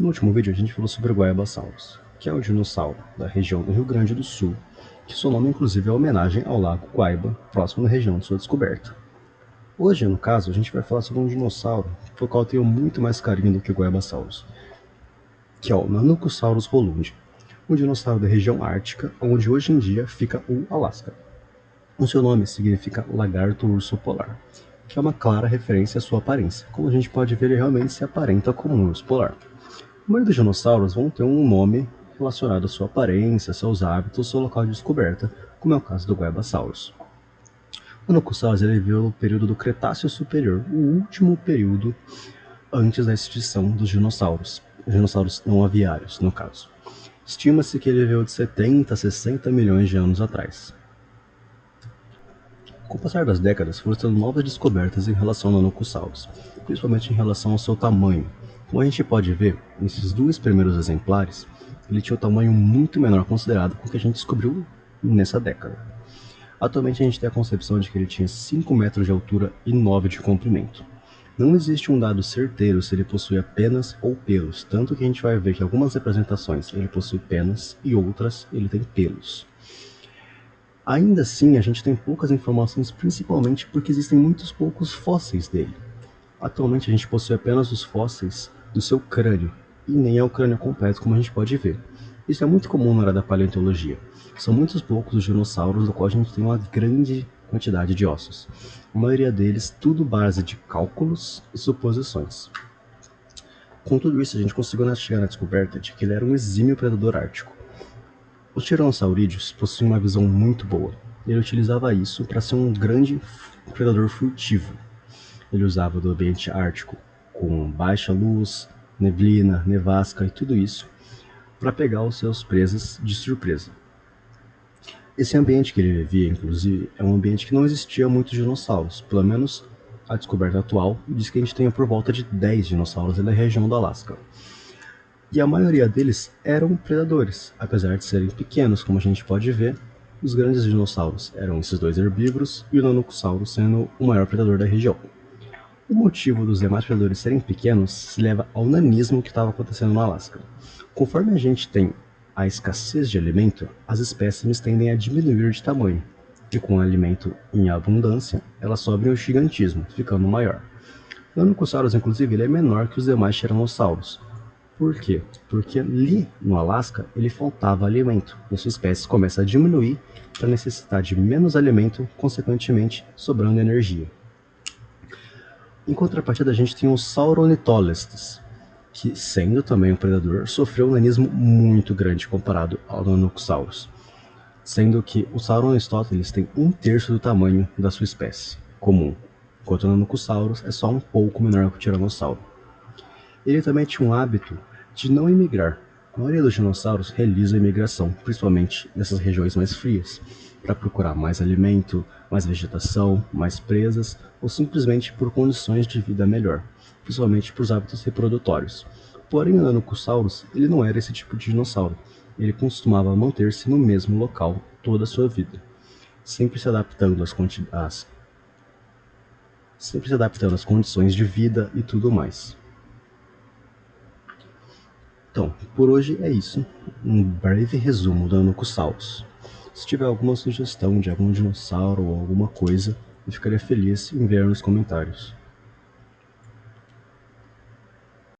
No último vídeo a gente falou sobre o Guaiabasaurus, que é um dinossauro da região do Rio Grande do Sul, que seu nome inclusive é homenagem ao lago Guaiba, próximo da região de sua descoberta. Hoje, no caso, a gente vai falar sobre um dinossauro por qual eu tenho muito mais carinho do que o Guaiabasaurus, que é o Nanocosaurus holundi, um dinossauro da região ártica, onde hoje em dia fica o Alasca. O seu nome significa lagarto urso polar, que é uma clara referência à sua aparência. Como a gente pode ver, ele realmente se aparenta como um urso polar. A maioria dos dinossauros vão ter um nome relacionado à sua aparência, seus hábitos, seu local de descoberta, como é o caso do Guaiabasaurus. O Nanocosaurus viveu no período do Cretáceo Superior, o último período antes da extinção dos dinossauros não aviários, no caso. Estima-se que ele viveu de 70 a 60 milhões de anos atrás. Com o passar das décadas, foram tendo novas descobertas em relação ao Nanocosaurus, principalmente em relação ao seu tamanho. Como a gente pode ver, nesses dois primeiros exemplares, ele tinha um tamanho muito menor considerado com o que a gente descobriu nessa década. Atualmente a gente tem a concepção de que ele tinha 5 metros de altura e 9 de comprimento. Não existe um dado certeiro se ele possuía penas ou pelos, tanto que a gente vai ver que em algumas representações ele possui penas e outras ele tem pelos. Ainda assim, a gente tem poucas informações, principalmente porque existem muitos poucos fósseis dele. Atualmente a gente possui apenas os fósseis do seu crânio, e nem é o crânio completo como a gente pode ver. Isso é muito comum na área da paleontologia. São muitos poucos os dinossauros do qual a gente tem uma grande quantidade de ossos. A maioria deles tudo base de cálculos e suposições. Com tudo isso, a gente conseguiu chegar na descoberta de que ele era um exímio predador ártico. Os tiranossaurídeos possuem uma visão muito boa. Ele utilizava isso para ser um grande predador furtivo. Ele usava do ambiente ártico, com baixa luz, neblina, nevasca e tudo isso, para pegar os seus presas de surpresa. Esse ambiente que ele vivia, inclusive, é um ambiente que não existia muitos dinossauros. Pelo menos a descoberta atual diz que a gente tem por volta de 10 dinossauros na região do Alasca. E a maioria deles eram predadores, apesar de serem pequenos, como a gente pode ver. Os grandes dinossauros eram esses dois herbívoros e o Nanocosaurus sendo o maior predador da região. O motivo dos demais predadores serem pequenos se leva ao nanismo que estava acontecendo no Alasca. Conforme a gente tem a escassez de alimento, as espécimes tendem a diminuir de tamanho, e com o alimento em abundância, elas sobem ao gigantismo, ficando maior. O Nanocosaurus, inclusive, ele é menor que os demais tiranossauros. Por quê? Porque ali no Alasca ele faltava alimento, e a sua espécie começa a diminuir para necessitar de menos alimento, consequentemente sobrando energia. Em contrapartida, a gente tem os Sauronitolestes, que, sendo também um predador, sofreu um nanismo muito grande comparado ao Nanocosaurus, sendo que os Sauronitolestes têm 1/3 do tamanho da sua espécie comum, enquanto o Nanocosaurus é só um pouco menor que o Tiranossauro. Ele também tinha um hábito de não emigrar. A maioria dos dinossauros realiza a imigração, principalmente nessas regiões mais frias, para procurar mais alimento, mais vegetação, mais presas, ou simplesmente por condições de vida melhor, principalmente por hábitos reprodutórios. Porém, o Nanocosaurus ele não era esse tipo de dinossauro. Ele costumava manter-se no mesmo local toda a sua vida, sempre se adaptando às condições de vida e tudo mais. Então, por hoje é isso, um breve resumo do Nanocosaurus. Se tiver alguma sugestão de algum dinossauro ou alguma coisa, eu ficaria feliz em ver nos comentários.